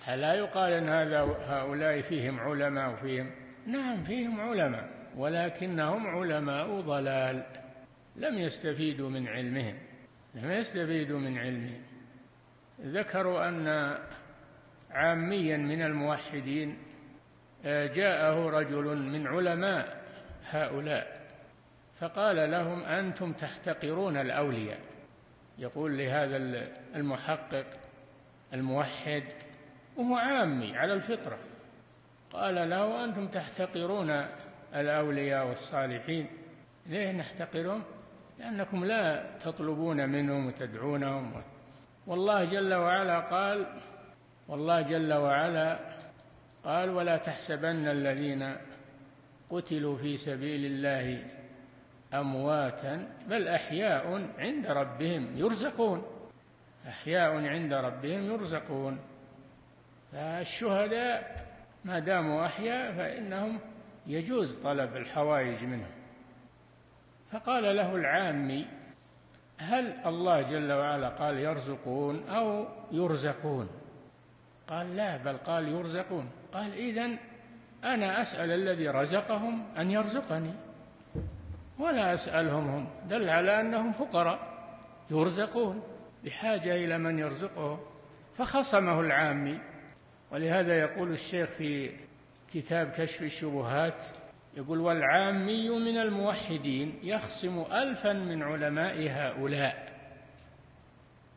لا يقال أن هؤلاء فيهم علماء وفيهم، نعم فيهم علماء، ولكنهم علماء ضلال، لم يستفيدوا من علمهم. ذكروا أن عاميا من الموحدين جاءه رجل من علماء هؤلاء فقال لهم: أنتم تحتقرون الأولياء. يقول لهذا المحقق الموحد وهو عامي على الفطرة، قال له: أنتم تحتقرون الأولياء والصالحين. ليه نحتقرهم؟ لأنكم لا تطلبون منهم وتدعونهم. والله جل وعلا قال: ولا تحسبن الذين قتلوا في سبيل الله أمواتا بل أحياء عند ربهم يرزقون. فالشهداء ما داموا أحياء فإنهم يجوز طلب الحوائج منهم. فقال له العامي: هل الله جل وعلا قال يرزقون أو يرزقون؟ قال: لا، بل قال يرزقون. قال: إذن أنا أسأل الذي رزقهم أن يرزقني ولا أسألهم هم، دل على أنهم فقراء يرزقون بحاجة إلى من يرزقهم. فخصمه العامي. ولهذا يقول الشيخ في كتاب كشف الشبهات، يقول: والعامي من الموحدين يخصم 1000 من علماء هؤلاء.